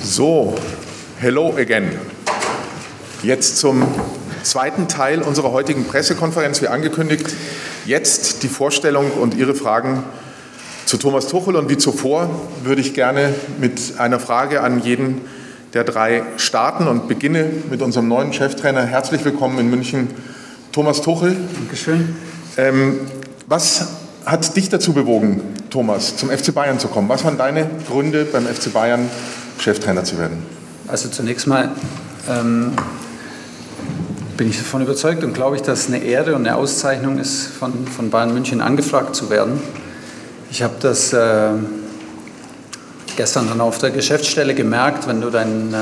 So, hello again. Jetzt zum zweiten Teil unserer heutigen Pressekonferenz. Wie angekündigt, jetzt die Vorstellung und Ihre Fragen zu Thomas Tuchel. Und wie zuvor würde ich gerne mit einer Frage an jeden der drei starten und beginne mit unserem neuen Cheftrainer. Herzlich willkommen in München, Thomas Tuchel. Dankeschön. Was hat dich dazu bewogen, Thomas, zum FC Bayern zu kommen? Was waren deine Gründe, beim FC Bayern Cheftrainer zu werden? Also zunächst mal bin ich davon überzeugt und glaube ich, dass es eine Ehre und eine Auszeichnung ist, von Bayern München angefragt zu werden. Ich habe das gestern dann auf der Geschäftsstelle gemerkt, wenn du dann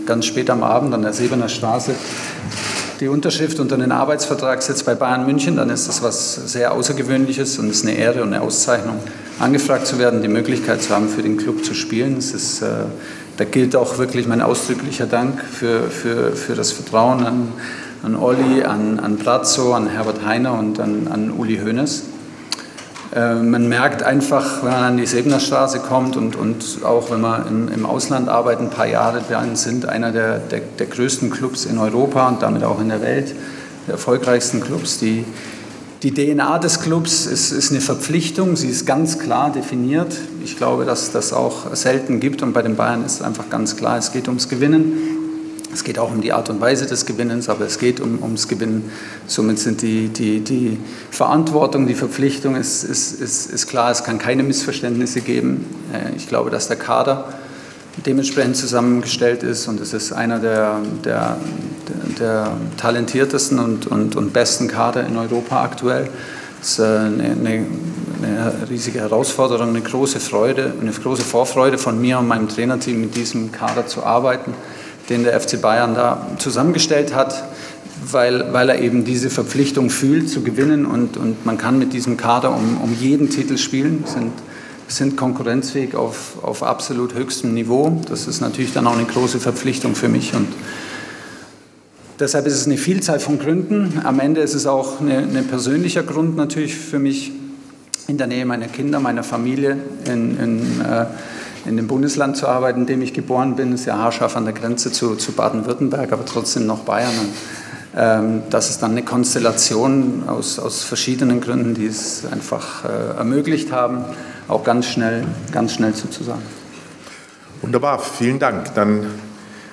ganz spät am Abend an der Sebener Straße die Unterschrift unter den Arbeitsvertrag setzt bei Bayern München, dann ist das was sehr Außergewöhnliches und es ist eine Ehre und eine Auszeichnung, angefragt zu werden, die Möglichkeit zu haben, für den Club zu spielen. Es ist, da gilt auch wirklich mein ausdrücklicher Dank für das Vertrauen an Olli, an Brazzo, an Herbert Hainer und an Uli Hoeneß. Man merkt einfach, wenn man an die Sebener Straße kommt und auch wenn wir im Ausland arbeiten, ein paar Jahre dran sind, einer der größten Clubs in Europa und damit auch in der Welt, der erfolgreichsten Clubs. Die DNA des Clubs ist eine Verpflichtung, sie ist ganz klar definiert. Ich glaube, dass das auch selten gibt und bei den Bayern ist einfach ganz klar, es geht ums Gewinnen. Es geht auch um die Art und Weise des Gewinnens, aber es geht ums Gewinnen. Somit sind die Verantwortung, die Verpflichtung ist klar, es kann keine Missverständnisse geben. Ich glaube, dass der Kader dementsprechend zusammengestellt ist und es ist einer der talentiertesten und besten Kader in Europa aktuell. Es ist eine riesige Herausforderung, eine große Vorfreude von mir und meinem Trainerteam, mit diesem Kader zu arbeiten, den der FC Bayern da zusammengestellt hat, weil er eben diese Verpflichtung fühlt, zu gewinnen und man kann mit diesem Kader um jeden Titel spielen. Wir sind konkurrenzfähig auf absolut höchstem Niveau. Das ist natürlich dann auch eine große Verpflichtung für mich und deshalb ist es eine Vielzahl von Gründen. Am Ende ist es auch ein persönlicher Grund natürlich für mich, in der Nähe meiner Kinder, meiner Familie, in dem Bundesland zu arbeiten, in dem ich geboren bin. Das ist ja haarscharf an der Grenze zu Baden-Württemberg, aber trotzdem noch Bayern. Und, das ist dann eine Konstellation aus verschiedenen Gründen, die es einfach ermöglicht haben, auch ganz schnell zuzusagen. Wunderbar, vielen Dank. Dann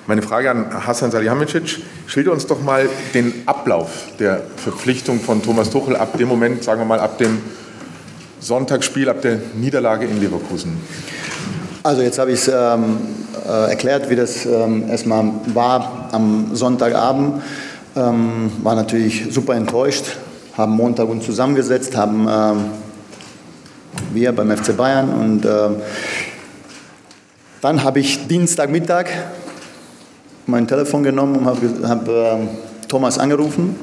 meine Frage an Hasan Salihamidzic. Schilder uns doch mal den Ablauf der Verpflichtung von Thomas Tuchel ab dem Moment, sagen wir mal, ab dem Sonntagsspiel, ab der Niederlage in Leverkusen. Also jetzt habe ich es erklärt, wie das erstmal war am Sonntagabend. War natürlich super enttäuscht, haben Montag uns zusammengesetzt, haben wir beim FC Bayern und dann habe ich Dienstagmittag mein Telefon genommen und habe Thomas angerufen.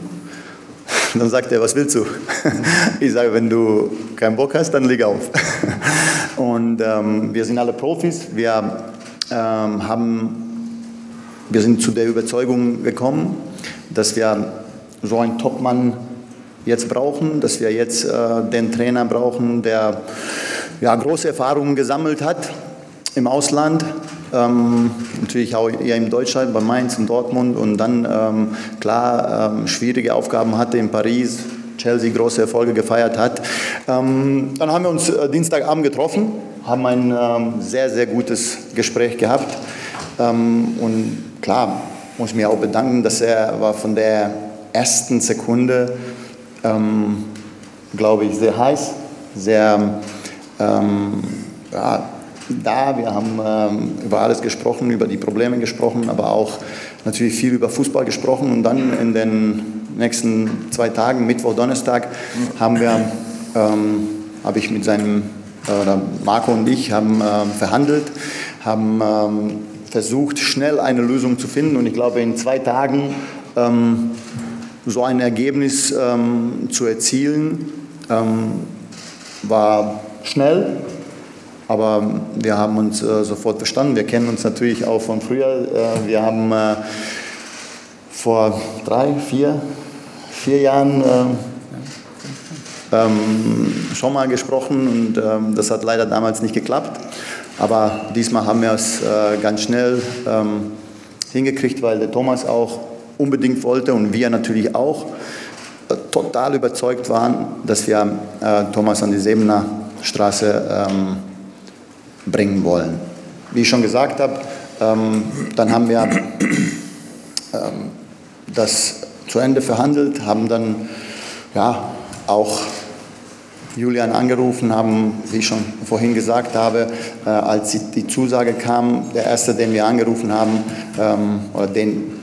Dann sagt er, was willst du? Ich sage, wenn du keinen Bock hast, dann leg auf. Und wir sind alle Profis. Wir sind zu der Überzeugung gekommen, dass wir so einen Topmann jetzt brauchen, dass wir jetzt den Trainer brauchen, der große Erfahrungen gesammelt hat im Ausland. Natürlich auch eher in Deutschland, bei Mainz und Dortmund und dann schwierige Aufgaben hatte in Paris, Chelsea große Erfolge gefeiert hat. Dann haben wir uns Dienstagabend getroffen, haben ein sehr, sehr gutes Gespräch gehabt und klar, muss ich mir auch bedanken, dass er war von der ersten Sekunde, glaube ich, sehr heiß, sehr wir haben über alles gesprochen, über die Probleme gesprochen, aber auch natürlich viel über Fußball gesprochen. Und dann in den nächsten 2 Tagen, Mittwoch, Donnerstag, habe ich mit Marco und ich haben verhandelt, haben versucht, schnell eine Lösung zu finden. Und ich glaube, in 2 Tagen so ein Ergebnis zu erzielen, war schnell. Aber wir haben uns sofort verstanden. Wir kennen uns natürlich auch von früher. Wir haben vor 3, 4 Jahren schon mal gesprochen und das hat leider damals nicht geklappt. Aber diesmal haben wir es ganz schnell hingekriegt, weil der Thomas auch unbedingt wollte und wir natürlich auch total überzeugt waren, dass wir Thomas an die Sebener Straße bringen wollen. Wie ich schon gesagt habe, dann haben wir das zu Ende verhandelt, haben dann auch Julian angerufen, haben, wie ich schon vorhin gesagt habe, als die Zusage kam, der erste, den wir angerufen haben, oder den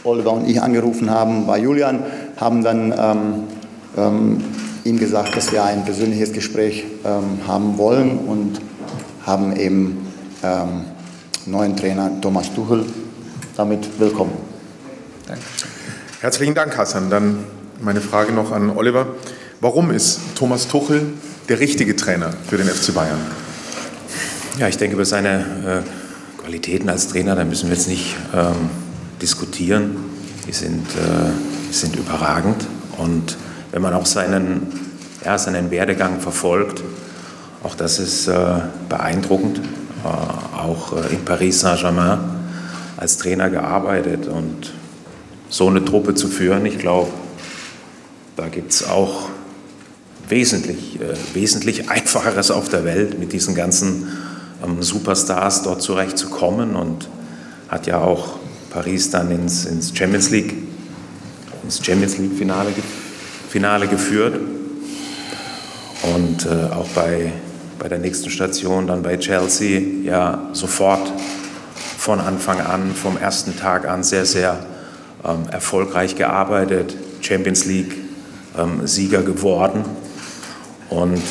Oliver und ich angerufen haben, war Julian, haben dann ihm gesagt, dass wir ein persönliches Gespräch haben wollen und haben eben neuen Trainer Thomas Tuchel damit willkommen. Danke. Herzlichen Dank, Hasan. Dann meine Frage noch an Oliver. Warum ist Thomas Tuchel der richtige Trainer für den FC Bayern? Ja, ich denke, über seine Qualitäten als Trainer, da müssen wir jetzt nicht diskutieren. Die sind überragend. Und wenn man auch seinen Werdegang verfolgt, auch das ist beeindruckend. Auch in Paris Saint-Germain als Trainer gearbeitet und so eine Truppe zu führen, ich glaube, da gibt es auch wesentlich Einfacheres auf der Welt, mit diesen ganzen Superstars dort zurechtzukommen, und hat ja auch Paris dann ins Champions League Finale geführt, und auch bei der nächsten Station dann bei Chelsea ja sofort von Anfang an, vom ersten Tag an sehr, sehr erfolgreich gearbeitet, Champions League Sieger geworden, und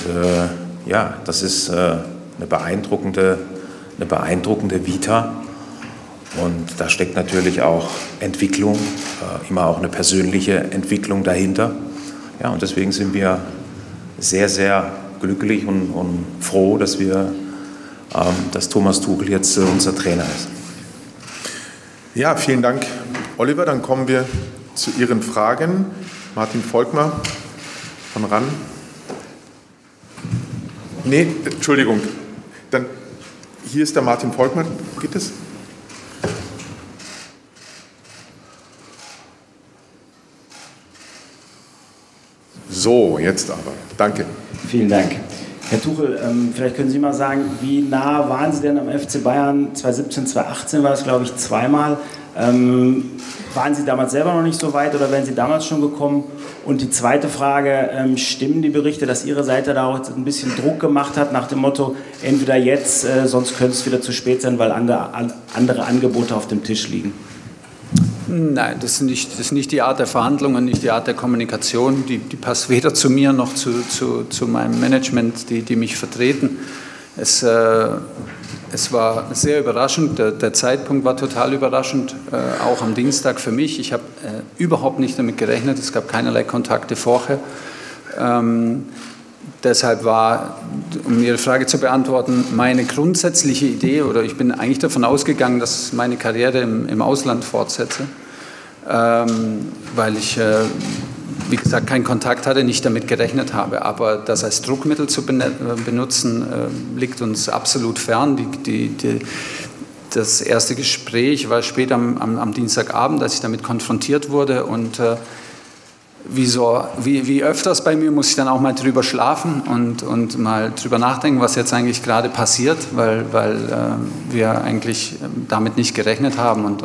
das ist eine beeindruckende Vita, und da steckt natürlich auch Entwicklung, immer auch eine persönliche Entwicklung dahinter. Ja, und deswegen sind wir sehr, sehr glücklich und froh, dass Thomas Tuchel jetzt unser Trainer ist. Ja, vielen Dank, Oliver. Dann kommen wir zu Ihren Fragen. Martin Volkmar von RAN. Nee, Entschuldigung. Dann, hier ist der Martin Volkmar. Geht es? So, jetzt aber. Danke. Vielen Dank. Herr Tuchel, vielleicht können Sie mal sagen, wie nah waren Sie denn am FC Bayern? 2017, 2018 war es, glaube ich, zweimal. Waren Sie damals selber noch nicht so weit oder wären Sie damals schon gekommen? Und die zweite Frage, stimmen die Berichte, dass Ihre Seite da auch ein bisschen Druck gemacht hat nach dem Motto, entweder jetzt, sonst könnte es wieder zu spät sein, weil andere Angebote auf dem Tisch liegen? Nein, das ist nicht die Art der Verhandlungen, nicht die Art der Kommunikation. Die passt weder zu mir noch zu meinem Management, die mich vertreten. Es war sehr überraschend, der Zeitpunkt war total überraschend, auch am Dienstag für mich. Ich habe überhaupt nicht damit gerechnet, es gab keinerlei Kontakte vorher. Deshalb war, um Ihre Frage zu beantworten, meine grundsätzliche Idee, oder ich bin eigentlich davon ausgegangen, dass ich meine Karriere im Ausland fortsetze, weil ich, wie gesagt, keinen Kontakt hatte, nicht damit gerechnet habe. Aber das als Druckmittel zu benutzen, liegt uns absolut fern. Das erste Gespräch war spät am Dienstagabend, als ich damit konfrontiert wurde, und wie öfters bei mir muss ich dann auch mal drüber schlafen und mal drüber nachdenken, was jetzt eigentlich gerade passiert, weil wir eigentlich damit nicht gerechnet haben, und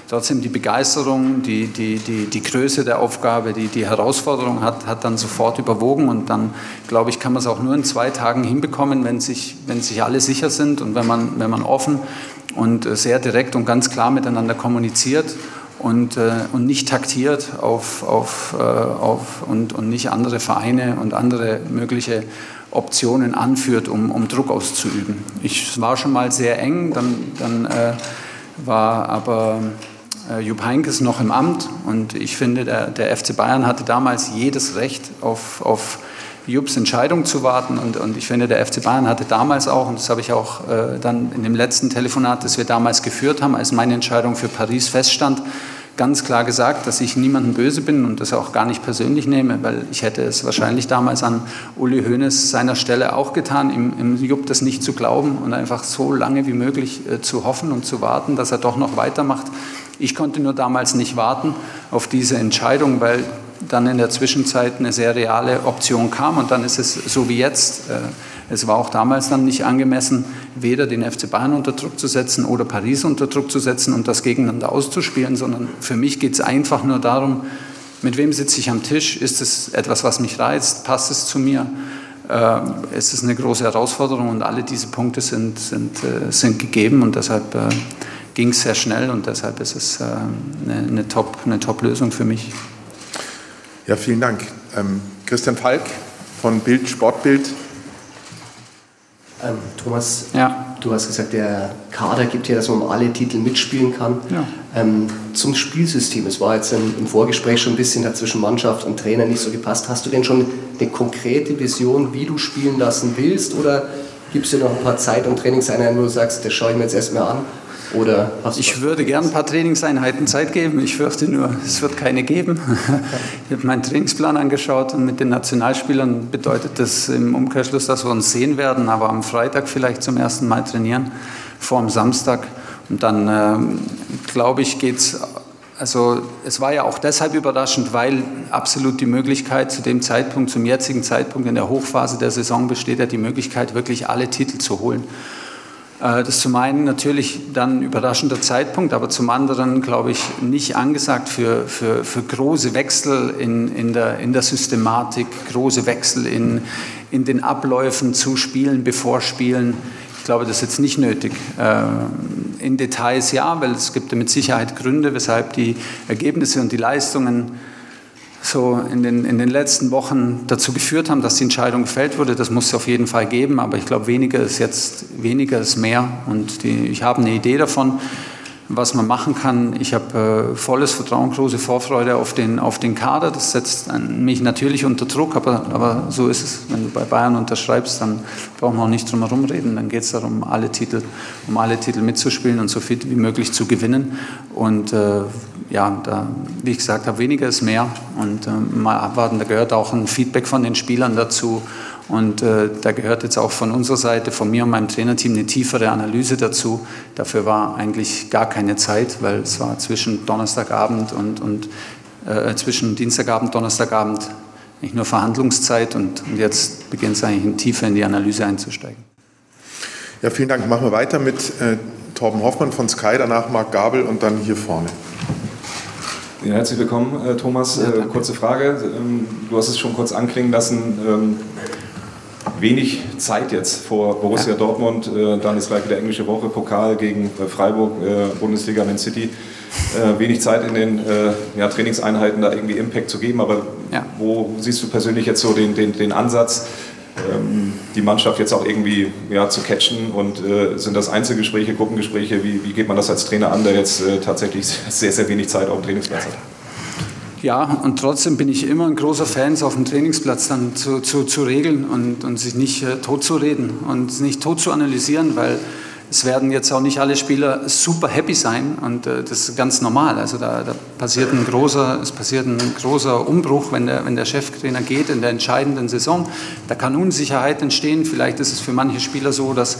trotzdem die Begeisterung, die Größe der Aufgabe, die Herausforderung hat dann sofort überwogen, und dann, glaube ich, kann man es auch nur in 2 Tagen hinbekommen, wenn sich alle sicher sind und wenn man offen und sehr direkt und ganz klar miteinander kommuniziert und nicht taktiert und nicht andere Vereine und andere mögliche Optionen anführt, um Druck auszuüben. Es war schon mal sehr eng, dann war aber Jupp Heynckes noch im Amt, und ich finde, der FC Bayern hatte damals jedes Recht, auf Jupps Entscheidung zu warten, und ich finde, der FC Bayern hatte damals auch, und das habe ich auch dann in dem letzten Telefonat, das wir damals geführt haben, als meine Entscheidung für Paris feststand, ganz klar gesagt, dass ich niemandem böse bin und das auch gar nicht persönlich nehme, weil ich hätte es wahrscheinlich damals an Uli Hoeneß seiner Stelle auch getan, im Jupp das nicht zu glauben und einfach so lange wie möglich zu hoffen und zu warten, dass er doch noch weitermacht. Ich konnte nur damals nicht warten auf diese Entscheidung, weil dann in der Zwischenzeit eine sehr reale Option kam und dann ist es so wie jetzt. Es war auch damals dann nicht angemessen, weder den FC Bayern unter Druck zu setzen oder Paris unter Druck zu setzen und das gegeneinander auszuspielen, sondern für mich geht es einfach nur darum, mit wem sitze ich am Tisch, ist es etwas, was mich reizt, passt es zu mir, es ist eine große Herausforderung und alle diese Punkte sind gegeben und deshalb ging es sehr schnell und deshalb ist es eine Top-Lösung für mich. Ja, vielen Dank. Christian Falk von Bild, Sportbild. Thomas, ja. Du hast gesagt, der Kader gibt her, dass man um alle Titel mitspielen kann. Ja. Zum Spielsystem, es war jetzt im Vorgespräch schon ein bisschen zwischen Mannschaft und Trainer nicht so gepasst. Hast du denn schon eine konkrete Vision, wie du spielen lassen willst? Oder gibst du dir noch ein paar Zeit- und Trainingseinheiten, wo du sagst, das schaue ich mir jetzt erstmal an? Oder ich würde gern ein paar Trainingseinheiten Zeit geben. Ich fürchte nur, es wird keine geben. Ich habe meinen Trainingsplan angeschaut und mit den Nationalspielern bedeutet das im Umkehrschluss, dass wir uns sehen werden, aber am Freitag vielleicht zum ersten Mal trainieren, vor dem Samstag. Und dann, glaube ich, geht's. Also es war ja auch deshalb überraschend, weil absolut die Möglichkeit zu dem Zeitpunkt, zum jetzigen Zeitpunkt in der Hochphase der Saison besteht ja die Möglichkeit, wirklich alle Titel zu holen. Das ist zum einen natürlich dann ein überraschender Zeitpunkt, aber zum anderen, glaube ich, nicht angesagt für große Wechsel in der Systematik, große Wechsel in den Abläufen zu Spielen, bevor Spielen. Ich glaube, das ist jetzt nicht nötig. In Details ja, weil es gibt mit Sicherheit Gründe, weshalb die Ergebnisse und die Leistungen so in den letzten Wochen dazu geführt haben, dass die Entscheidung gefällt wurde. Das muss es auf jeden Fall geben, aber ich glaube, weniger ist mehr und ich habe eine Idee davon, was man machen kann. Ich habe volles Vertrauen, große Vorfreude auf den Kader. Das setzt mich natürlich unter Druck, aber so ist es. Wenn du bei Bayern unterschreibst, dann brauchen wir auch nicht drum herum reden. Dann geht es darum, alle Titel mitzuspielen und so viel wie möglich zu gewinnen. Und wie ich gesagt habe, weniger ist mehr. Und mal abwarten, da gehört auch ein Feedback von den Spielern dazu. Und da gehört jetzt auch von unserer Seite, von mir und meinem Trainerteam, eine tiefere Analyse dazu. Dafür war eigentlich gar keine Zeit, weil es war zwischen Donnerstagabend und zwischen Dienstagabend, Donnerstagabend nicht nur Verhandlungszeit und jetzt beginnt es eigentlich tiefer in die Analyse einzusteigen. Ja, vielen Dank. Machen wir weiter mit Torben Hoffmann von Sky, danach Marc Gabel und dann hier vorne. Ja, herzlich willkommen, Thomas. Ja, kurze Frage. Du hast es schon kurz anklingen lassen. Wenig Zeit jetzt vor Borussia Dortmund, dann ist gleich wieder englische Woche, Pokal gegen Freiburg, Bundesliga, Man City. Wenig Zeit in den Trainingseinheiten da irgendwie Impact zu geben, aber wo siehst du persönlich jetzt so den Ansatz, die Mannschaft jetzt auch irgendwie zu catchen und sind das Einzelgespräche, Gruppengespräche, wie geht man das als Trainer an, der jetzt tatsächlich sehr, sehr wenig Zeit auf dem Trainingsplatz hat? Ja, und trotzdem bin ich immer ein großer Fan, es auf dem Trainingsplatz dann zu regeln und sich nicht tot zu reden und nicht tot zu analysieren, weil es werden jetzt auch nicht alle Spieler super happy sein und das ist ganz normal. Also da passiert ein großer Umbruch, wenn der Cheftrainer geht in der entscheidenden Saison. Da kann Unsicherheit entstehen. Vielleicht ist es für manche Spieler so, dass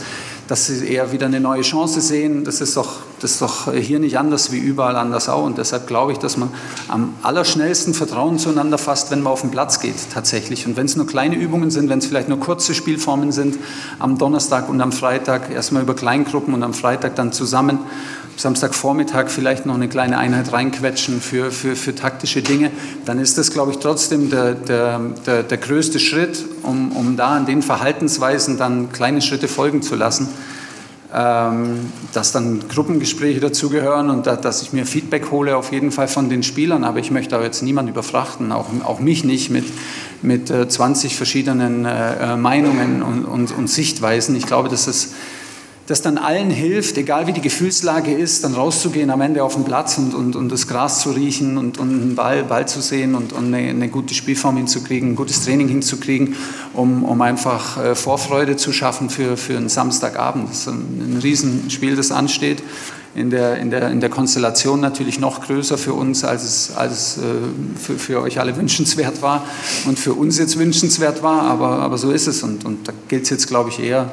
sie eher wieder eine neue Chance sehen. Das ist doch hier nicht anders wie überall anders auch. Und deshalb glaube ich, dass man am allerschnellsten Vertrauen zueinander fasst, wenn man auf den Platz geht tatsächlich. Und wenn es nur kleine Übungen sind, wenn es vielleicht nur kurze Spielformen sind, am Donnerstag und am Freitag erstmal über Kleingruppen und am Freitag dann zusammen, Samstagvormittag vielleicht noch eine kleine Einheit reinquetschen für taktische Dinge, dann ist das, glaube ich, trotzdem der größte Schritt, um da an den Verhaltensweisen dann kleine Schritte folgen zu lassen. Dass dann Gruppengespräche dazugehören und dass ich mir Feedback hole auf jeden Fall von den Spielern, aber ich möchte auch jetzt niemanden überfrachten, auch mich nicht mit 20 verschiedenen Meinungen und Sichtweisen. Ich glaube, dass das dann allen hilft, egal wie die Gefühlslage ist, dann rauszugehen am Ende auf den Platz und das Gras zu riechen und einen Ball zu sehen und eine gute Spielform hinzukriegen, ein gutes Training hinzukriegen, um einfach Vorfreude zu schaffen für einen Samstagabend. Das ist ein Riesenspiel, das ansteht. in der Konstellation natürlich noch größer für uns, als es für euch alle wünschenswert war und für uns jetzt wünschenswert war, aber so ist es und da gilt es jetzt, glaube ich, eher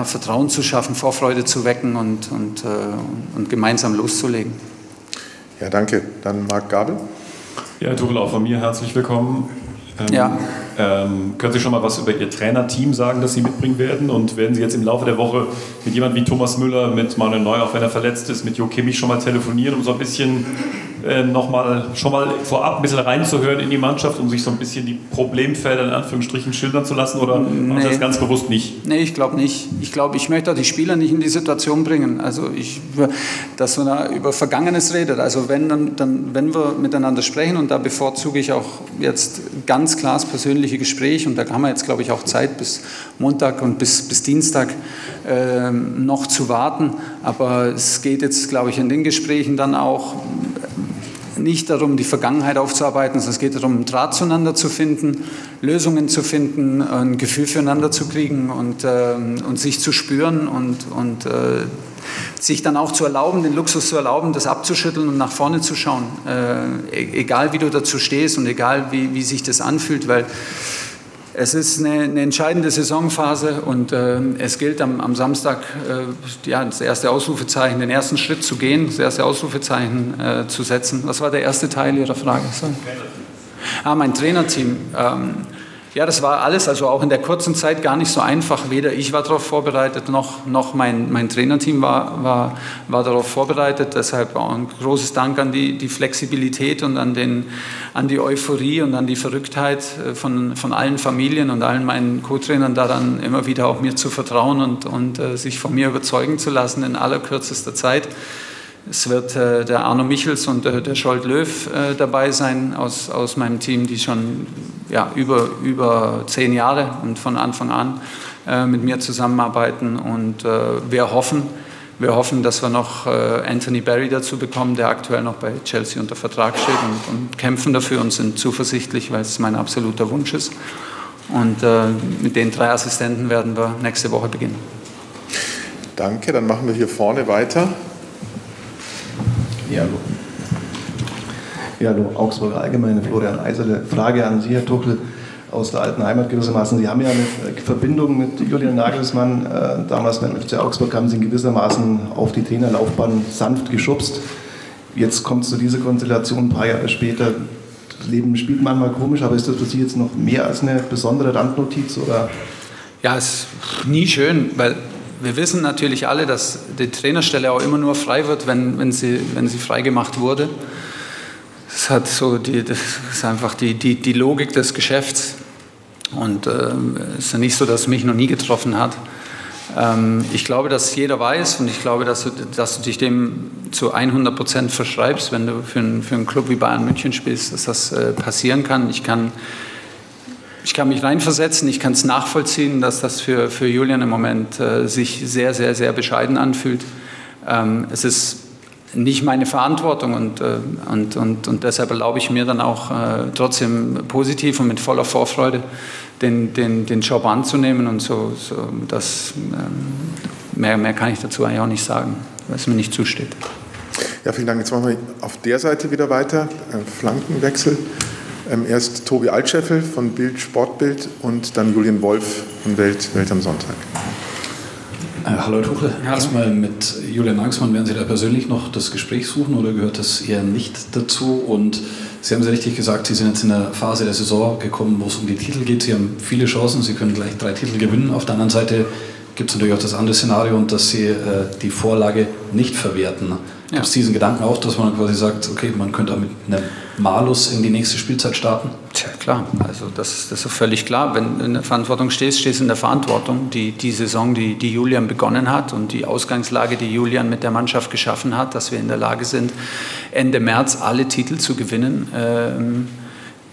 Vertrauen zu schaffen, Vorfreude zu wecken und gemeinsam loszulegen. Ja, danke. Dann Marc Gabel. Ja, Herr Tuchel, auch von mir herzlich willkommen. Können Sie schon mal was über Ihr Trainerteam sagen, das Sie mitbringen werden? Und werden Sie jetzt im Laufe der Woche mit jemandem wie Thomas Müller, mit Manuel Neuer, auch wenn er verletzt ist, mit Jo Kimmich schon mal telefonieren, um so ein bisschen schon mal vorab ein bisschen reinzuhören in die Mannschaft, um sich so ein bisschen die Problemfelder in Anführungsstrichen schildern zu lassen? Oder machen Sie das ganz bewusst nicht? Nee, ich glaube nicht. Ich möchte auch die Spieler nicht in die Situation bringen. Also dass man da über Vergangenes redet. Also wenn wir miteinander sprechen, und da bevorzuge ich auch jetzt ganz klar das persönliche Gespräch, und da haben wir jetzt, glaube ich, auch Zeit bis Montag und bis Dienstag noch zu warten. Aber es geht jetzt, glaube ich, in den Gesprächen dann auch nicht darum, die Vergangenheit aufzuarbeiten, sondern es geht darum, einen Draht zueinander zu finden, Lösungen zu finden, ein Gefühl füreinander zu kriegen und sich zu spüren und sich dann auch zu erlauben, den Luxus zu erlauben, das abzuschütteln und nach vorne zu schauen. Egal, wie du dazu stehst und egal, wie sich das anfühlt, weil es ist eine entscheidende Saisonphase und es gilt am Samstag das erste Ausrufezeichen, den ersten Schritt zu gehen, das erste Ausrufezeichen zu setzen. Was war der erste Teil Ihrer Frage? Mein Trainerteam. Ja, das war alles, also auch in der kurzen Zeit gar nicht so einfach. Weder ich war darauf vorbereitet, noch mein Trainerteam war darauf vorbereitet. Deshalb auch ein großes Dank an die Flexibilität und an die Euphorie und an die Verrücktheit von allen Familien und allen meinen Co-Trainern, daran immer wieder auch mir zu vertrauen und sich von mir überzeugen zu lassen in allerkürzester Zeit. Es wird der Arno Michels und der Scholt Löw dabei sein aus meinem Team, die schon über 10 Jahre und von Anfang an mit mir zusammenarbeiten. Und wir hoffen, dass wir noch Anthony Barry dazu bekommen, der aktuell noch bei Chelsea unter Vertrag steht und kämpfen dafür und sind zuversichtlich, weil es mein absoluter Wunsch ist. Und mit den 3 Assistenten werden wir nächste Woche beginnen. Danke, dann machen wir hier vorne weiter. Ja, hallo, Augsburger Allgemeine, Florian Eiserle. Frage an Sie, Herr Tuchel, aus der alten Heimat gewissermaßen. Sie haben ja eine Verbindung mit Julian Nagelsmann. Damals beim FC Augsburg haben Sie ihn gewissermaßen auf die Trainerlaufbahn sanft geschubst. Jetzt kommt es zu dieser Konstellation ein paar Jahre später. Das Leben spielt manchmal komisch, aber ist das für Sie jetzt noch mehr als eine besondere Randnotiz? Oder? Ja, es ist nie schön, weil wir wissen natürlich alle, dass die Trainerstelle auch immer nur frei wird, wenn sie frei gemacht wurde. Das ist einfach die Logik des Geschäfts. Und es ist ja nicht so, dass es mich noch nie getroffen hat. Ich glaube, dass jeder weiß, und ich glaube, dass du dich dem zu 100% verschreibst, wenn du für einen Club wie Bayern München spielst, dass das passieren kann. Ich kann mich reinversetzen, ich kann es nachvollziehen, dass das für Julian im Moment sich sehr, sehr, sehr bescheiden anfühlt. Es ist nicht meine Verantwortung und deshalb erlaube ich mir dann auch trotzdem positiv und mit voller Vorfreude den Job anzunehmen und so das, mehr kann ich dazu eigentlich auch nicht sagen, weil es mir nicht zusteht. Ja, vielen Dank. Jetzt machen wir auf der Seite wieder weiter, Flankenwechsel. Erst Tobi Altscheffel von Bild Sportbild und dann Julian Wolf von Welt am Sonntag. Hallo Herr Tuchel, erstmal mit Julian Nagelsmann, werden Sie da persönlich noch das Gespräch suchen oder gehört das eher nicht dazu? Und Sie haben es ja richtig gesagt, Sie sind jetzt in der Phase der Saison gekommen, wo es um die Titel geht. Sie haben viele Chancen, Sie können gleich 3 Titel gewinnen. Auf der anderen Seite gibt es natürlich auch das andere Szenario, und dass Sie die Vorlage nicht verwerten. Gibt es diesen Gedanken auch, dass man quasi sagt, okay, man könnte auch mit einem Malus in die nächste Spielzeit starten? Tja, klar. Also das ist so völlig klar. Wenn du in der Verantwortung stehst, stehst du in der Verantwortung. Die Saison, die Julian begonnen hat und die Ausgangslage, die Julian mit der Mannschaft geschaffen hat, dass wir in der Lage sind, Ende März alle Titel zu gewinnen,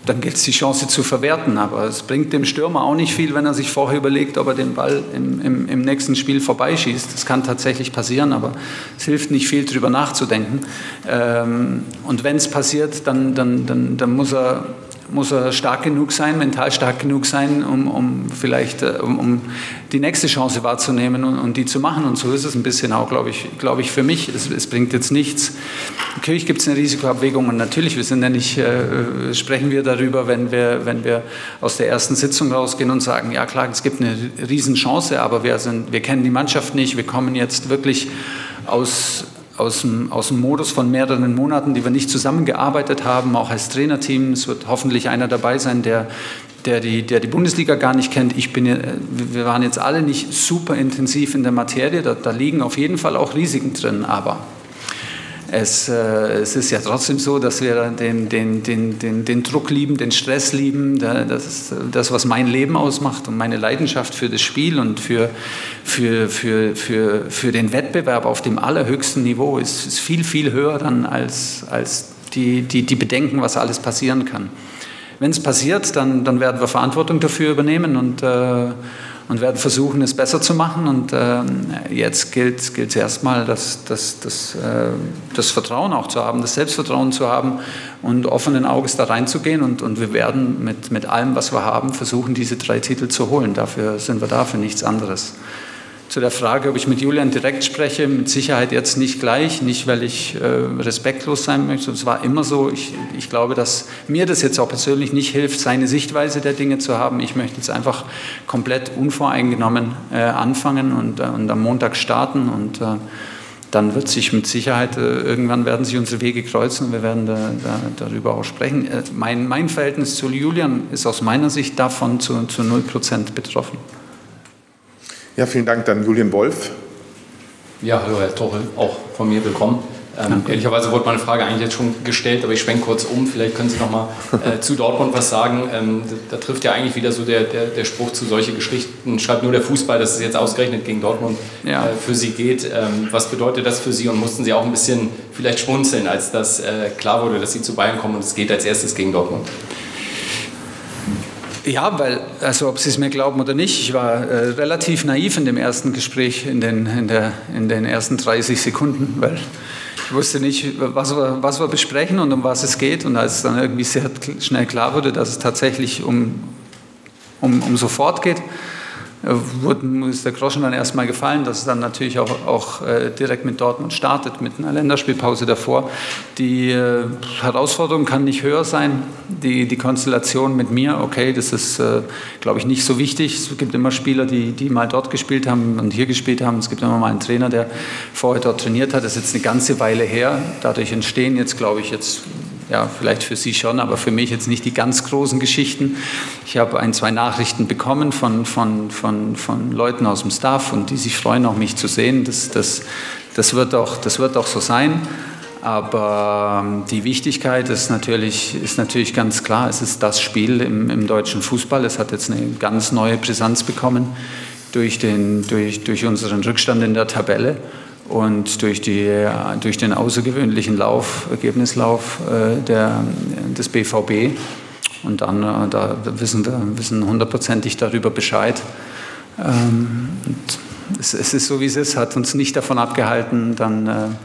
dann gilt es, die Chance zu verwerten. Aber es bringt dem Stürmer auch nicht viel, wenn er sich vorher überlegt, ob er den Ball im nächsten Spiel vorbeischießt. Das kann tatsächlich passieren, aber es hilft nicht viel, darüber nachzudenken. Und wenn es passiert, dann muss er er stark genug sein, mental stark genug sein, um vielleicht die nächste Chance wahrzunehmen und die zu machen. Und so ist es ein bisschen auch, glaube ich, für mich. Es bringt jetzt nichts. Natürlich gibt es eine Risikoabwägung und natürlich, wir sind ja nicht, sprechen wir darüber, wenn wir aus der ersten Sitzung rausgehen und sagen, ja klar, es gibt eine Riesenchance, aber wir kennen die Mannschaft nicht, wir kommen jetzt wirklich aus dem Modus von mehreren Monaten, die wir nicht zusammengearbeitet haben, auch als Trainerteam. Es wird hoffentlich einer dabei sein, der die Bundesliga gar nicht kennt. Wir waren jetzt alle nicht super intensiv in der Materie, da liegen auf jeden Fall auch Risiken drin, aber es ist ja trotzdem so, dass wir den Druck lieben, den Stress lieben. Das ist das, was mein Leben ausmacht und meine Leidenschaft für das Spiel und für den Wettbewerb auf dem allerhöchsten Niveau ist viel, viel höher dann als die Bedenken, was alles passieren kann. Wenn es passiert, dann werden wir Verantwortung dafür übernehmen und werden versuchen, es besser zu machen. Und jetzt gilt es erstmal, das Vertrauen auch zu haben, das Selbstvertrauen zu haben und offenen Auges da reinzugehen. Und wir werden mit allem, was wir haben, versuchen, diese 3 Titel zu holen. Dafür sind wir da, für nichts anderes. Zu der Frage, ob ich mit Julian direkt spreche, mit Sicherheit jetzt nicht gleich, nicht weil ich respektlos sein möchte. Es war immer so, ich glaube, dass mir das jetzt auch persönlich nicht hilft, seine Sichtweise der Dinge zu haben. Ich möchte jetzt einfach komplett unvoreingenommen anfangen und am Montag starten und dann wird sich mit Sicherheit, irgendwann werden sich unsere Wege kreuzen und wir werden darüber auch sprechen. Mein Verhältnis zu Julian ist aus meiner Sicht davon zu 0% betroffen. Ja, vielen Dank. Dann Julian Wolf. Ja, hallo Herr Tuchel, auch von mir willkommen. Ehrlicherweise wurde meine Frage eigentlich jetzt schon gestellt, aber ich schwenke kurz um. Vielleicht können Sie noch mal zu Dortmund was sagen. Da trifft ja eigentlich wieder so der Spruch zu solche Geschichten. Schreibt nur der Fußball, dass es jetzt ausgerechnet gegen Dortmund für Sie geht. Was bedeutet das für Sie und mussten Sie auch ein bisschen vielleicht schmunzeln, als das klar wurde, dass Sie zu Bayern kommen und es geht als erstes gegen Dortmund? Ja, weil, also ob Sie es mir glauben oder nicht, ich war relativ naiv in dem ersten Gespräch, in den ersten 30 Sekunden, weil ich wusste nicht, was wir besprechen und um was es geht. Und als es dann irgendwie sehr schnell klar wurde, dass es tatsächlich um sofort geht, ist der Groschen dann erstmal gefallen, dass es dann natürlich auch direkt mit Dortmund startet, mit einer Länderspielpause davor. Die Herausforderung kann nicht höher sein. Die Konstellation mit mir, okay, das ist, glaube ich, nicht so wichtig. Es gibt immer Spieler, die mal dort gespielt haben und hier gespielt haben. Es gibt immer mal einen Trainer, der vorher dort trainiert hat. Das ist jetzt eine ganze Weile her. Dadurch entstehen jetzt, glaube ich, ja, vielleicht für Sie schon, aber für mich jetzt nicht die ganz großen Geschichten. Ich habe 1, 2 Nachrichten bekommen von Leuten aus dem Staff und die sich freuen, auch mich zu sehen. Das wird auch so sein. Aber die Wichtigkeit ist natürlich ganz klar. Es ist das Spiel im deutschen Fußball. Es hat jetzt eine ganz neue Brisanz bekommen durch unseren Rückstand in der Tabelle. Und durch den außergewöhnlichen Ergebnislauf des BVB. Und dann da wissen wir hundertprozentig darüber Bescheid. Und es ist so, wie es ist, hat uns nicht davon abgehalten, dann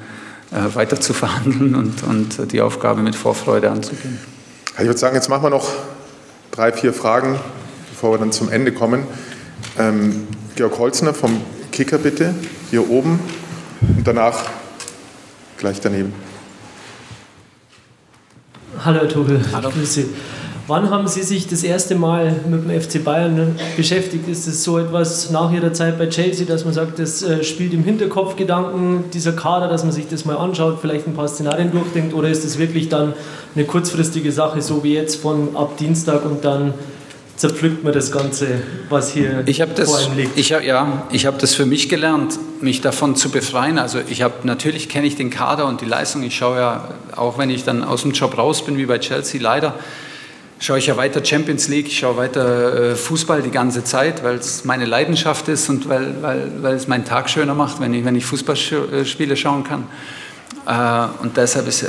weiter zu verhandeln und die Aufgabe mit Vorfreude anzugehen. Ich würde sagen, jetzt machen wir noch 3, 4 Fragen, bevor wir dann zum Ende kommen. Georg Holzner vom Kicker bitte, hier oben. Und danach gleich daneben. Hallo Herr Tuchel, grüß Sie. Wann haben Sie sich das erste Mal mit dem FC Bayern beschäftigt? Ist es so etwas nach Ihrer Zeit bei Chelsea, dass man sagt, das spielt im Hinterkopf Gedanken, dieser Kader, dass man sich das mal anschaut, vielleicht ein paar Szenarien durchdenkt? Oder ist es wirklich dann eine kurzfristige Sache, so wie jetzt von ab Dienstag und dann zerpflückt man das Ganze, was hier vor einem liegt? Ich habe das für mich gelernt, mich davon zu befreien. Also natürlich kenne ich den Kader und die Leistung. Ich schaue ja, auch wenn ich dann aus dem Job raus bin, wie bei Chelsea, leider, schaue ich ja weiter Champions League, ich schaue weiter Fußball die ganze Zeit, weil es meine Leidenschaft ist und weil es meinen Tag schöner macht, wenn ich Fußballspiele schauen kann. Und deshalb ist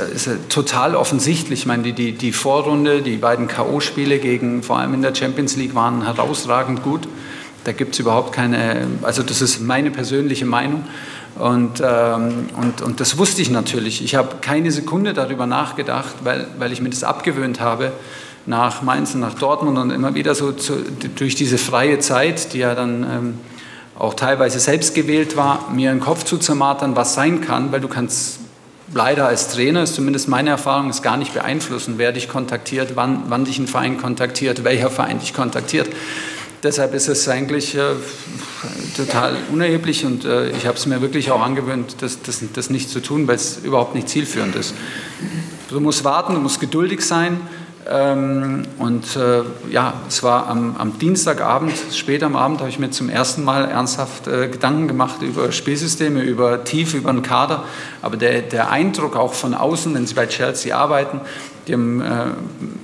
total offensichtlich. Ich meine, die Vorrunde, die beiden K.O.-Spiele vor allem in der Champions League waren herausragend gut. Da gibt es überhaupt keine, also das ist meine persönliche Meinung. Und das wusste ich natürlich. Ich habe keine Sekunde darüber nachgedacht, weil ich mir das abgewöhnt habe, nach Mainz und nach Dortmund und immer wieder so durch diese freie Zeit, die ja dann auch teilweise selbst gewählt war, mir den Kopf zu zermartern, was sein kann, weil du kannst leider als Trainer, ist zumindest meine Erfahrung, ist gar nicht beeinflussen, wer dich kontaktiert, wann dich ein Verein kontaktiert, welcher Verein dich kontaktiert. Deshalb ist es eigentlich total unerheblich und ich habe es mir wirklich auch angewöhnt, das nicht zu tun, weil es überhaupt nicht zielführend ist. Du musst warten, du musst geduldig sein. Es war am Dienstagabend, spät am Abend, habe ich mir zum ersten Mal ernsthaft Gedanken gemacht über Spielsysteme, über Tiefe, über den Kader. Aber der Eindruck auch von außen, wenn Sie bei Chelsea arbeiten, die haben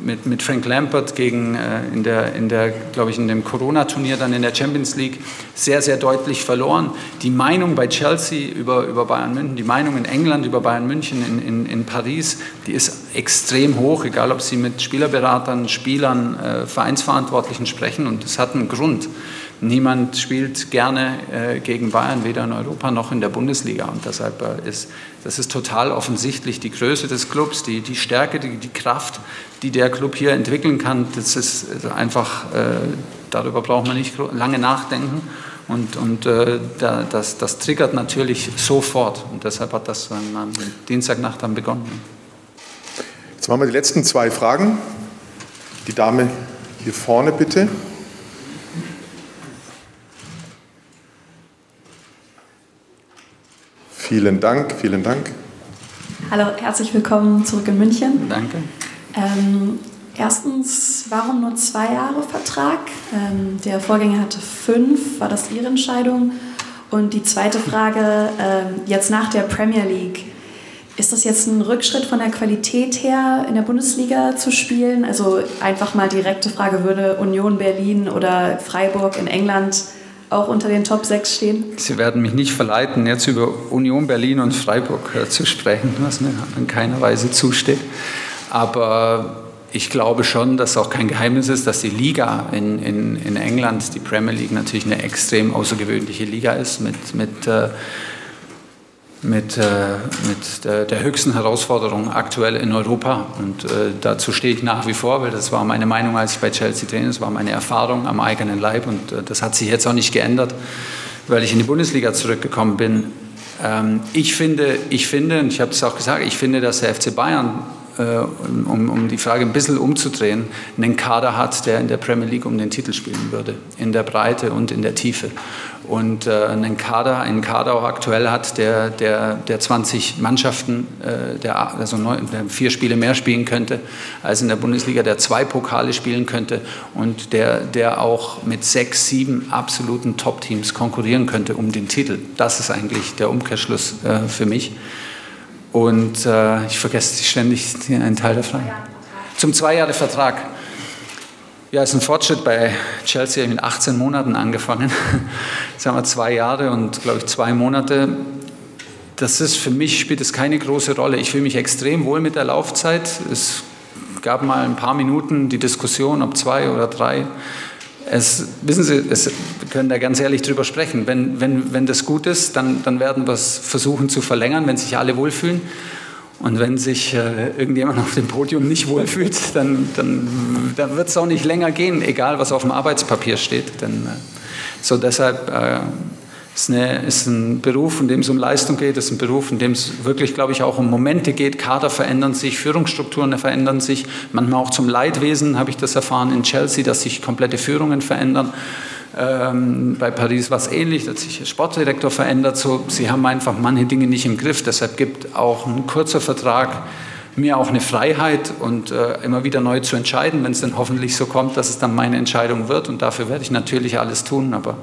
mit Frank Lampard in dem Corona-Turnier dann in der Champions League sehr, sehr deutlich verloren. Die Meinung bei Chelsea über Bayern München, die Meinung in England über Bayern München, in Paris, die ist extrem hoch, egal ob Sie mit Spielerberatern, Spielern, Vereinsverantwortlichen sprechen, und das hat einen Grund. Niemand spielt gerne gegen Bayern, weder in Europa noch in der Bundesliga. Und deshalb das ist total offensichtlich, die Größe des Clubs, die Stärke, die Kraft, die der Club hier entwickeln kann. Das ist einfach, darüber braucht man nicht lange nachdenken. Und das triggert natürlich sofort. Und deshalb hat das dann am Dienstagnacht dann begonnen. Jetzt machen wir die letzten 2 Fragen. Die Dame hier vorne, bitte. Vielen Dank, vielen Dank. Hallo, herzlich willkommen zurück in München. Danke. Erstens, warum nur 2 Jahre Vertrag? Der Vorgänger hatte 5. War das Ihre Entscheidung? Und die zweite Frage, jetzt nach der Premier League, ist das jetzt ein Rückschritt von der Qualität her, in der Bundesliga zu spielen? Also einfach mal direkte Frage, würde Union Berlin oder Freiburg in England auch unter den Top 6 stehen? Sie werden mich nicht verleiten, jetzt über Union Berlin und Freiburg zu sprechen, was mir in keiner Weise zusteht. Aber ich glaube schon, dass auch kein Geheimnis ist, dass die Liga in England, die Premier League, natürlich eine extrem außergewöhnliche Liga ist, mit der höchsten Herausforderung aktuell in Europa. Und dazu stehe ich nach wie vor, weil das war meine Meinung, als ich bei Chelsea trainierte, das war meine Erfahrung am eigenen Leib, und das hat sich jetzt auch nicht geändert, weil ich in die Bundesliga zurückgekommen bin. Ich finde, und ich habe es auch gesagt, ich finde, dass der FC Bayern, um die Frage ein bisschen umzudrehen, einen Kader hat, der in der Premier League um den Titel spielen würde, in der Breite und in der Tiefe. Und einen Kader auch aktuell hat, der 20 Mannschaften, der 4 Spiele mehr spielen könnte als in der Bundesliga, der 2 Pokale spielen könnte und der auch mit 6, 7 absoluten Top-Teams konkurrieren könnte um den Titel. Das ist eigentlich der Umkehrschluss für mich. Und ich vergesse ständig einen Teil der Frage. Zum 2-Jahre-Vertrag. Ja, ist ein Fortschritt. Bei Chelsea mit 18 Monaten angefangen. Jetzt haben wir 2 Jahre und, glaube ich, 2 Monate. Das ist für mich, spielt es keine große Rolle. Ich fühle mich extrem wohl mit der Laufzeit. Es gab mal ein paar Minuten die Diskussion, ob 2 oder 3. Wissen Sie, wir können da ganz ehrlich drüber sprechen. Wenn das gut ist, dann werden wir es versuchen zu verlängern, wenn sich alle wohlfühlen. Und wenn sich irgendjemand auf dem Podium nicht wohlfühlt, dann wird es auch nicht länger gehen, egal was auf dem Arbeitspapier steht. Denn deshalb ist ein Beruf, in dem es um Leistung geht, ist ein Beruf, in dem es wirklich, glaube ich, auch um Momente geht. Kader verändern sich, Führungsstrukturen verändern sich, manchmal auch zum Leidwesen habe ich das erfahren in Chelsea, dass sich komplette Führungen verändern. Bei Paris war es ähnlich, dass sich der Sportdirektor verändert. Sie haben einfach manche Dinge nicht im Griff. Deshalb gibt auch ein kurzer Vertrag mir auch eine Freiheit und immer wieder neu zu entscheiden, wenn es dann hoffentlich so kommt, dass es dann meine Entscheidung wird. Und dafür werde ich natürlich alles tun. Aber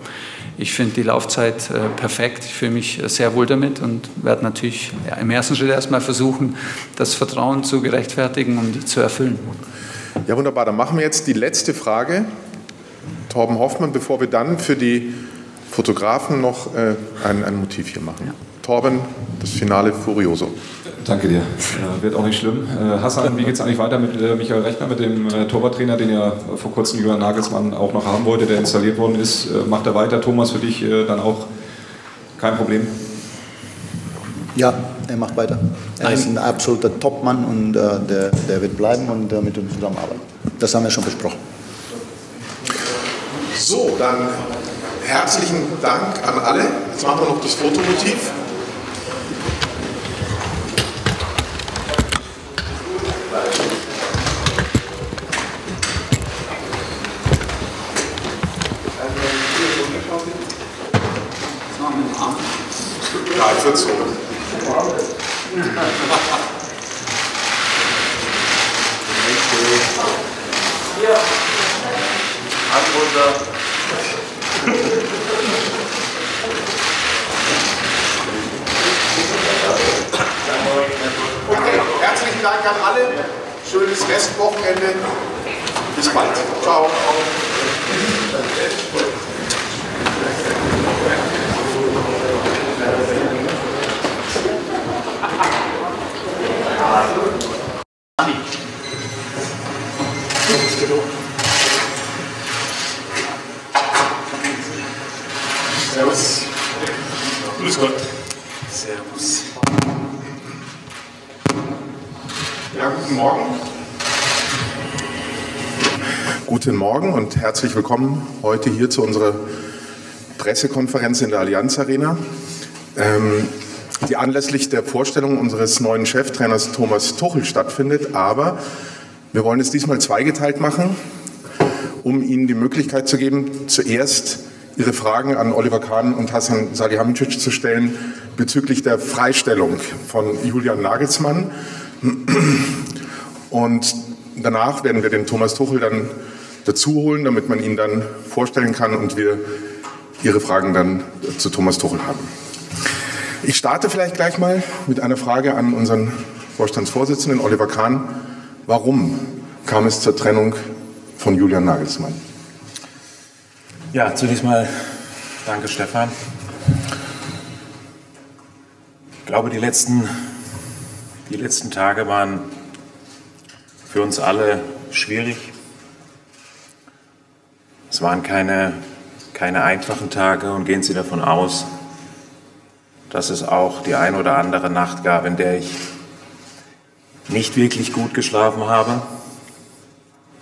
ich finde die Laufzeit perfekt. Ich fühle mich sehr wohl damit und werde natürlich im ersten Schritt erstmal versuchen, das Vertrauen zu gerechtfertigen, um die zu erfüllen. Ja, wunderbar. Dann machen wir jetzt die letzte Frage. Torben Hoffmann, bevor wir dann für die Fotografen noch ein Motiv hier machen. Ja. Torben, das Finale Furioso. Danke dir. Wird auch nicht schlimm. Hassan, wie geht es eigentlich weiter mit Michael Rechner, mit dem Torwarttrainer, den ja vor kurzem Julian Nagelsmann auch noch haben wollte, der installiert worden ist? Macht er weiter? Thomas, für dich dann auch kein Problem? Ja, er macht weiter. Er ist ein absoluter Topmann und der wird bleiben und mit uns zusammenarbeiten. Das haben wir schon besprochen. So, dann herzlichen Dank an alle. Jetzt machen wir noch das Fotomotiv. Ja, ich würde so. Ja. Hand runter. Okay, herzlichen Dank an alle. Schönes Restwochenende. Bis bald. Ciao. Servus. Grüß Gott. Servus. Ja, guten Morgen. Guten Morgen und herzlich willkommen heute hier zu unserer Pressekonferenz in der Allianz Arena, die anlässlich der Vorstellung unseres neuen Cheftrainers Thomas Tuchel stattfindet. Aber wir wollen es diesmal zweigeteilt machen, um Ihnen die Möglichkeit zu geben, zuerst Ihre Fragen an Oliver Kahn und Hasan Salihamidzic zu stellen bezüglich der Freistellung von Julian Nagelsmann. Und danach werden wir den Thomas Tuchel dann dazu holen, damit man ihn dann vorstellen kann und wir Ihre Fragen dann zu Thomas Tuchel haben. Ich starte vielleicht gleich mal mit einer Frage an unseren Vorstandsvorsitzenden Oliver Kahn. Warum kam es zur Trennung von Julian Nagelsmann? Ja, zunächst mal danke, Stefan. Ich glaube, die letzten Tage waren für uns alle schwierig. Es waren keine einfachen Tage und gehen Sie davon aus, dass es auch die ein oder andere Nacht gab, in der ich nicht wirklich gut geschlafen habe.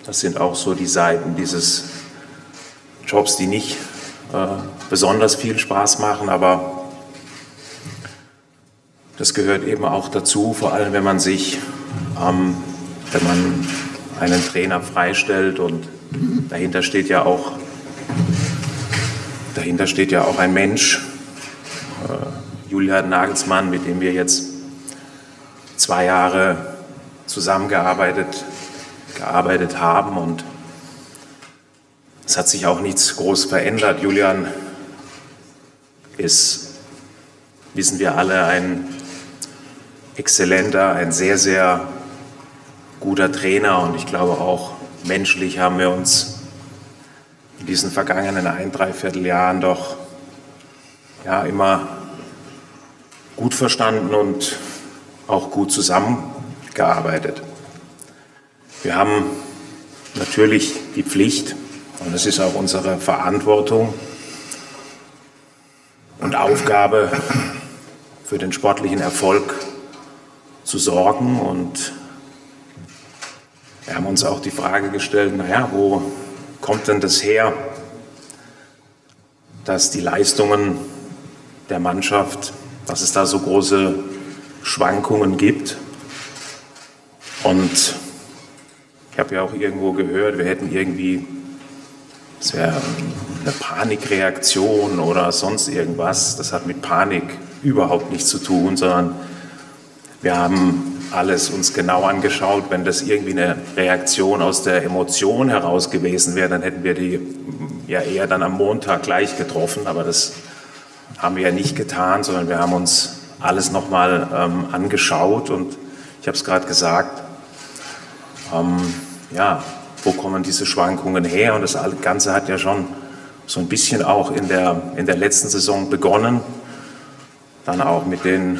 Das sind auch so die Seiten dieses Jobs, die nicht besonders viel Spaß machen, aber das gehört eben auch dazu, vor allem wenn man einen Trainer freistellt und dahinter steht ja auch ein Mensch, Julian Nagelsmann, mit dem wir jetzt 2 Jahre zusammengearbeitet haben und es hat sich auch nichts groß verändert. Julian ist, wissen wir alle, ein exzellenter, ein sehr, sehr guter Trainer und ich glaube auch menschlich haben wir uns in diesen vergangenen 1-3 Jahren doch ja, immer gut verstanden und auch gut zusammengearbeitet. Wir haben natürlich die Pflicht, und es ist auch unsere Verantwortung und Aufgabe, für den sportlichen Erfolg zu sorgen. Und wir haben uns auch die Frage gestellt, naja, wo kommt denn das her, dass die Leistungen der Mannschaft, dass es da so große Schwankungen gibt. Und ich habe ja auch irgendwo gehört, wir hätten irgendwie, es wäre eine Panikreaktion oder sonst irgendwas. Das hat mit Panik überhaupt nichts zu tun, sondern wir haben alles uns genau angeschaut. Wenn das irgendwie eine Reaktion aus der Emotion heraus gewesen wäre, dann hätten wir die ja eher dann am Montag gleich getroffen. Aber das haben wir ja nicht getan, sondern wir haben uns alles nochmal angeschaut. Und ich habe es gerade gesagt, ja, wo kommen diese Schwankungen her? Und das Ganze hat ja schon so ein bisschen auch in der letzten Saison begonnen. Dann auch mit den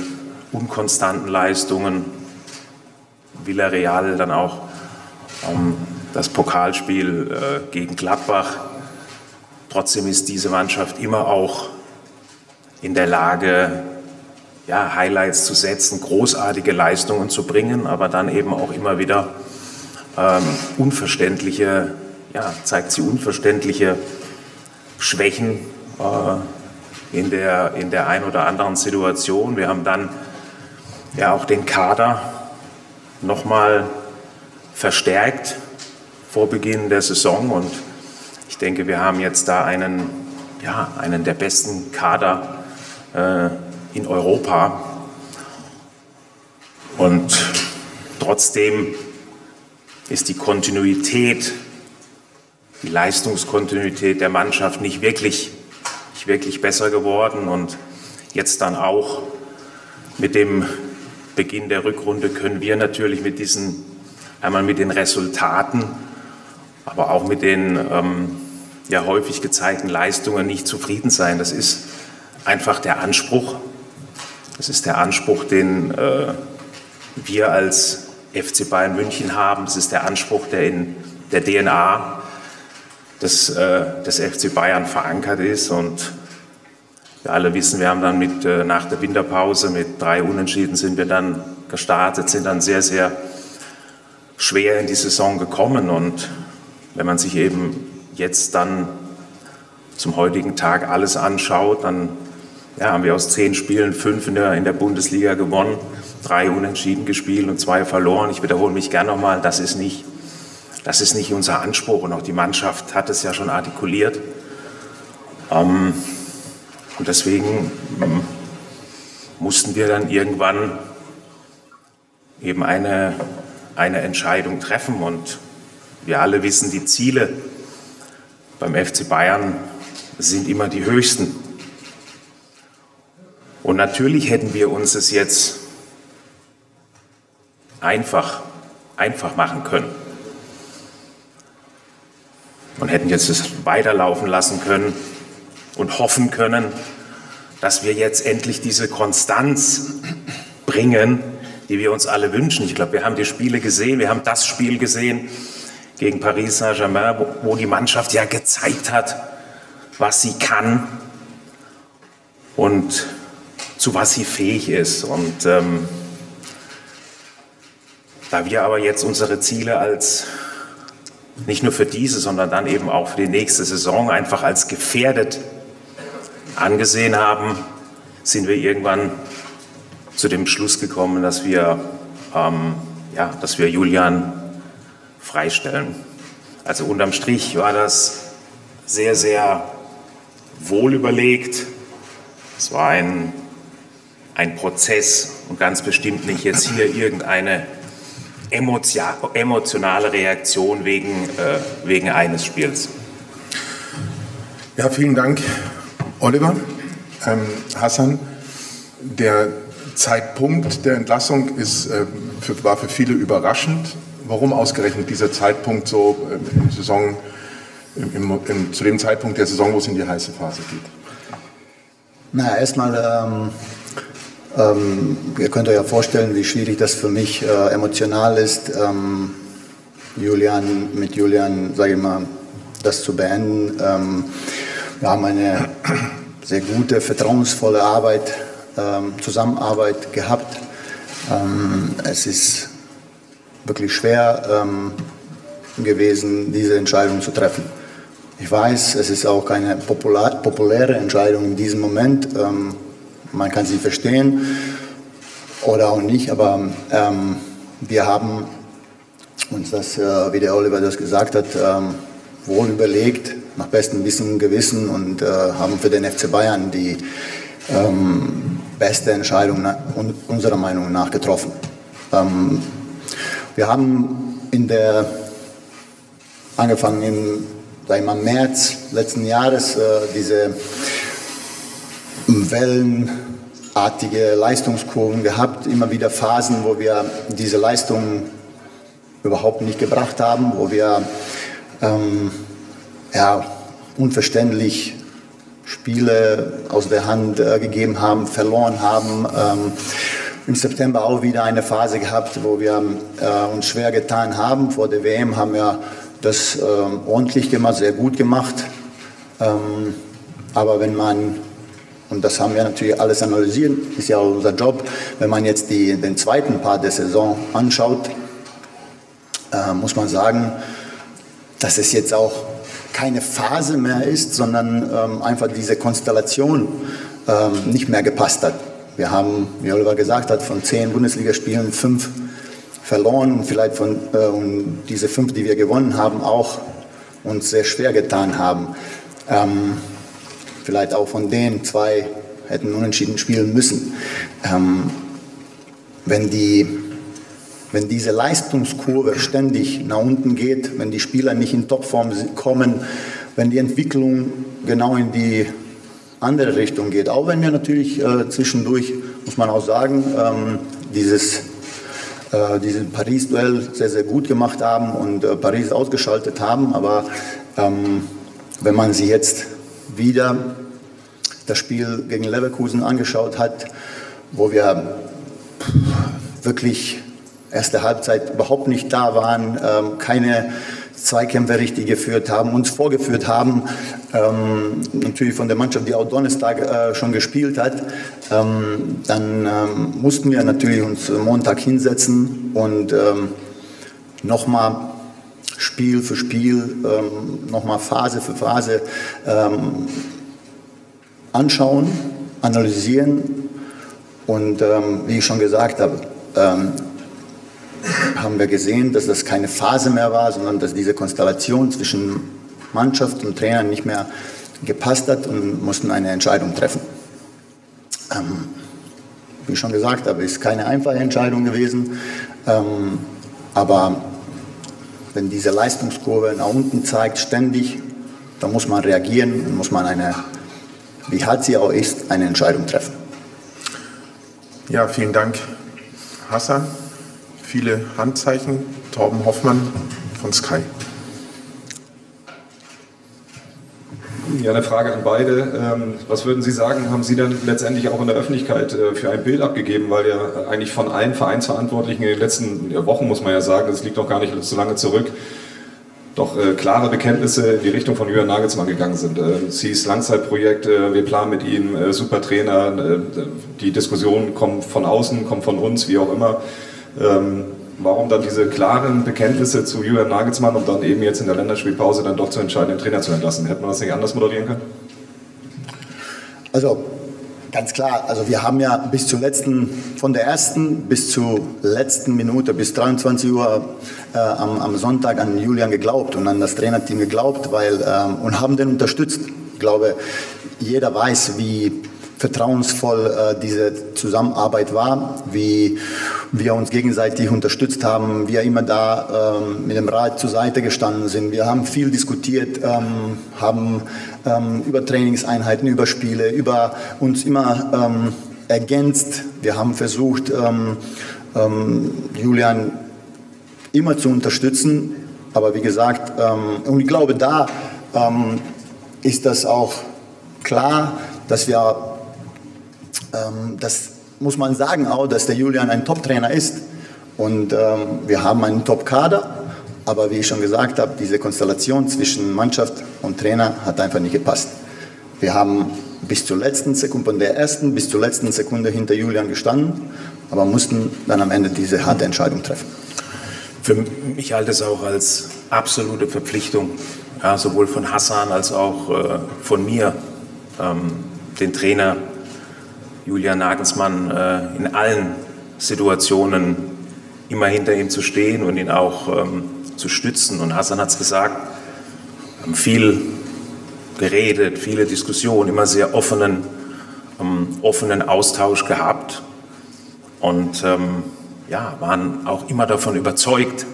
unkonstanten Leistungen. Villarreal, dann auch das Pokalspiel gegen Gladbach. Trotzdem ist diese Mannschaft immer auch in der Lage, Highlights zu setzen, großartige Leistungen zu bringen, aber dann eben auch immer wieder zeigt sie unverständliche Schwächen in der ein oder anderen Situation. Wir haben dann auch den Kader nochmal verstärkt vor Beginn der Saison und ich denke, wir haben jetzt da einen der besten Kader in Europa und trotzdem ist die Leistungskontinuität der Mannschaft nicht wirklich besser geworden und jetzt dann auch mit dem Beginn der Rückrunde können wir natürlich einmal mit den Resultaten, aber auch mit den häufig gezeigten Leistungen nicht zufrieden sein. Das ist einfach der Anspruch. Das ist der Anspruch, den wir als FC Bayern München haben. Das ist der Anspruch, der in der DNA des FC Bayern verankert ist. Und wir alle wissen, wir haben dann nach der Winterpause mit 3 Unentschieden sind wir dann gestartet, sind dann sehr, sehr schwer in die Saison gekommen. Und wenn man sich eben jetzt dann zum heutigen Tag alles anschaut, dann haben wir aus 10 Spielen 5 in der Bundesliga gewonnen, 3 unentschieden gespielt und 2 verloren. Ich wiederhole mich gern nochmal, das ist nicht unser Anspruch und auch die Mannschaft hat es ja schon artikuliert. Und deswegen mussten wir dann irgendwann eben eine Entscheidung treffen und wir alle wissen, die Ziele beim FC Bayern sind immer die höchsten. Und natürlich hätten wir uns es jetzt einfach machen können und hätten jetzt es weiterlaufen lassen können und hoffen können, dass wir jetzt endlich diese Konstanz bringen, die wir uns alle wünschen. Ich glaube, wir haben die Spiele gesehen, wir haben das Spiel gesehen gegen Paris Saint-Germain, wo die Mannschaft ja gezeigt hat, was sie kann und zu was sie fähig ist. Und da wir aber jetzt unsere Ziele als nicht nur für diese, sondern dann eben auch für die nächste Saison einfach als gefährdet angesehen haben, sind wir irgendwann zu dem Schluss gekommen, dass wir Julian freistellen. Also unterm Strich war das sehr, sehr wohl überlegt. Es war ein Prozess und ganz bestimmt nicht jetzt hier irgendeine emotionale Reaktion wegen eines Spiels. Ja, vielen Dank, Oliver. Hassan, der Zeitpunkt der Entlassung war für viele überraschend. Warum ausgerechnet dieser Zeitpunkt so zu dem Zeitpunkt der Saison, wo es in die heiße Phase geht? Na, erstmal, ihr könnt euch ja vorstellen, wie schwierig das für mich emotional ist, mit Julian, sage ich mal, das zu beenden. Wir haben eine sehr gute, vertrauensvolle Zusammenarbeit gehabt. Es ist wirklich schwer gewesen, diese Entscheidung zu treffen. Ich weiß, es ist auch keine populäre Entscheidung in diesem Moment. Man kann sie verstehen oder auch nicht, aber wir haben uns das, wie der Oliver das gesagt hat, wohl überlegt, nach bestem Wissen und Gewissen und haben für den FC Bayern die beste Entscheidung unserer Meinung nach getroffen. Wir haben angefangen im März letzten Jahres diese wellenartige Leistungskurven gehabt, immer wieder Phasen, wo wir diese Leistungen überhaupt nicht gebracht haben, wo wir unverständlich Spiele aus der Hand gegeben haben, verloren haben. Im September auch wieder eine Phase gehabt, wo wir uns schwer getan haben. Vor der WM haben wir das ordentlich gemacht, sehr gut gemacht. Aber wenn man Und das haben wir natürlich alles analysiert, ist ja auch unser Job. Wenn man jetzt den zweiten Part der Saison anschaut, muss man sagen, dass es jetzt auch keine Phase mehr ist, sondern einfach diese Konstellation nicht mehr gepasst hat. Wir haben, wie Oliver gesagt hat, von 10 Bundesligaspielen 5 verloren und vielleicht von diese 5, die wir gewonnen haben, auch uns sehr schwer getan haben. Vielleicht auch von denen 2 hätten unentschieden spielen müssen. Wenn diese Leistungskurve ständig nach unten geht, wenn die Spieler nicht in Topform kommen, wenn die Entwicklung genau in die andere Richtung geht, auch wenn wir natürlich zwischendurch, muss man auch sagen, dieses Paris-Duell sehr, sehr gut gemacht haben und Paris ausgeschaltet haben, aber wenn man sich jetzt wieder das Spiel gegen Leverkusen angeschaut hat, wo wir wirklich erste Halbzeit überhaupt nicht da waren, keine Zweikämpfe richtig geführt haben, uns vorgeführt haben, natürlich von der Mannschaft, die auch Donnerstag schon gespielt hat, dann mussten wir natürlich uns Montag hinsetzen und nochmal Spiel für Spiel, nochmal Phase für Phase anschauen, analysieren und wie ich schon gesagt habe, haben wir gesehen, dass das keine Phase mehr war, sondern dass diese Konstellation zwischen Mannschaft und Trainer nicht mehr gepasst hat und mussten eine Entscheidung treffen. Wie ich schon gesagt habe, ist keine einfache Entscheidung gewesen, aber wenn diese Leistungskurve nach unten zeigt, ständig, dann muss man reagieren und muss man wie hart sie auch ist, eine Entscheidung treffen. Ja, vielen Dank, Hassan. Viele Handzeichen. Torben Hoffmann von Sky. Ja, eine Frage an beide. Was würden Sie sagen, haben Sie dann letztendlich auch in der Öffentlichkeit für ein Bild abgegeben, weil ja eigentlich von allen Vereinsverantwortlichen in den letzten Wochen, muss man ja sagen, das liegt noch gar nicht so lange zurück, doch klare Bekenntnisse in die Richtung von Julian Nagelsmann gegangen sind. Es hieß Langzeitprojekt, wir planen mit ihm, super Trainer, die Diskussionen kommen von außen, kommen von uns, wie auch immer. Warum dann diese klaren Bekenntnisse zu Julian Nagelsmann, um dann eben jetzt in der Länderspielpause dann doch zu entscheiden, den Trainer zu entlassen? Hätte man das nicht anders moderieren können? Also ganz klar, also wir haben ja von der ersten bis zur letzten Minute, bis 23 Uhr am Sonntag an Julian geglaubt und an das Trainerteam geglaubt, und haben den unterstützt. Ich glaube, jeder weiß, wie vertrauensvoll diese Zusammenarbeit war, wie wir uns gegenseitig unterstützt haben, wir immer da mit dem Rat zur Seite gestanden sind. Wir haben viel diskutiert, haben über Trainingseinheiten, über Spiele, über uns immer ergänzt. Wir haben versucht, Julian immer zu unterstützen, aber wie gesagt, und ich glaube, da ist das auch klar, dass wir das muss man sagen auch, dass der Julian ein Top-Trainer ist und wir haben einen Top-Kader, aber wie ich schon gesagt habe, diese Konstellation zwischen Mannschaft und Trainer hat einfach nicht gepasst. Wir haben bis zur letzten Sekunde, von der ersten bis zur letzten Sekunde hinter Julian gestanden, aber mussten dann am Ende diese harte Entscheidung treffen. Für mich halte es auch als absolute Verpflichtung, ja, sowohl von Hassan als auch von mir, den Trainer Julian Nagelsmann in allen Situationen immer hinter ihm zu stehen und ihn auch zu stützen. Und Hassan hat es gesagt, wir haben viel geredet, viele Diskussionen, immer sehr offenen Austausch gehabt und waren auch immer davon überzeugt,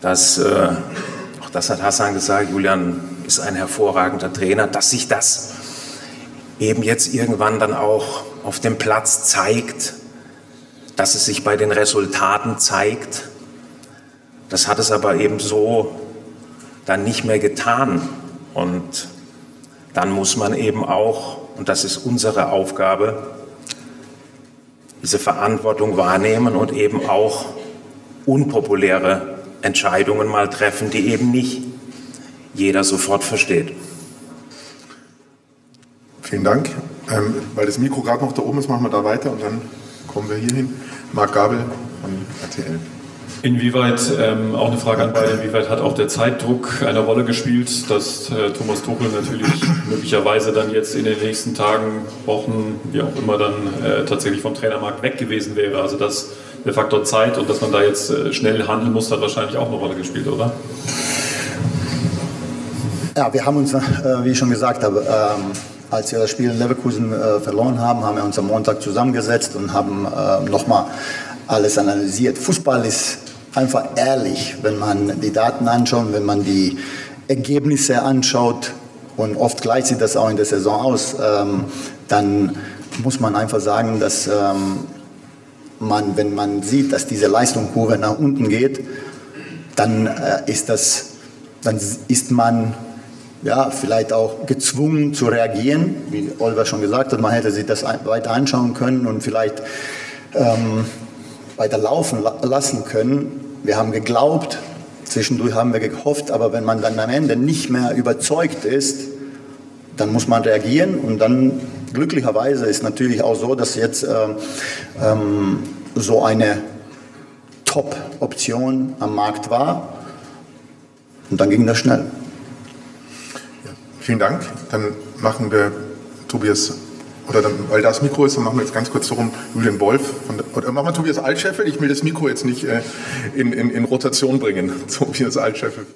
dass, auch das hat Hassan gesagt, Julian ist ein hervorragender Trainer, dass sich das eben jetzt irgendwann dann auch auf dem Platz zeigt, dass es sich bei den Resultaten zeigt. Das hat es aber eben so dann nicht mehr getan. Und dann muss man eben auch, und das ist unsere Aufgabe, diese Verantwortung wahrnehmen und eben auch unpopuläre Entscheidungen mal treffen, die eben nicht jeder sofort versteht. Vielen Dank. Weil das Mikro gerade noch da oben ist, machen wir da weiter und dann kommen wir hier hin. Marc Gabel von RTL. Inwieweit, auch eine Frage an beide, inwieweit hat auch der Zeitdruck eine Rolle gespielt, dass Thomas Tuchel natürlich möglicherweise dann jetzt in den nächsten Tagen, Wochen, wie auch immer dann tatsächlich vom Trainermarkt weg gewesen wäre? Also dass der Faktor Zeit und dass man da jetzt schnell handeln muss, hat wahrscheinlich auch eine Rolle gespielt, oder? Ja, wir haben uns, wie ich schon gesagt habe, als wir das Spiel in Leverkusen verloren haben, haben wir uns am Montag zusammengesetzt und haben nochmal alles analysiert. Fußball ist einfach ehrlich, wenn man die Daten anschaut, wenn man die Ergebnisse anschaut und oft gleicht sich das auch in der Saison aus, dann muss man einfach sagen, dass wenn man sieht, dass diese Leistungskurve nach unten geht, dann ist man ja, vielleicht auch gezwungen zu reagieren, wie Oliver schon gesagt hat, man hätte sich das weiter anschauen können und vielleicht weiter laufen lassen können. Wir haben geglaubt, zwischendurch haben wir gehofft, aber wenn man dann am Ende nicht mehr überzeugt ist, dann muss man reagieren und dann glücklicherweise ist natürlich auch so, dass jetzt so eine Top-Option am Markt war und dann ging das schnell. Vielen Dank. Dann machen wir Tobias, oder dann, weil das Mikro ist, dann machen wir jetzt ganz kurz darum, Julian Wolf. Oder machen wir Tobias Altscheffel. Ich will das Mikro jetzt nicht in Rotation bringen. Tobias Altscheffel.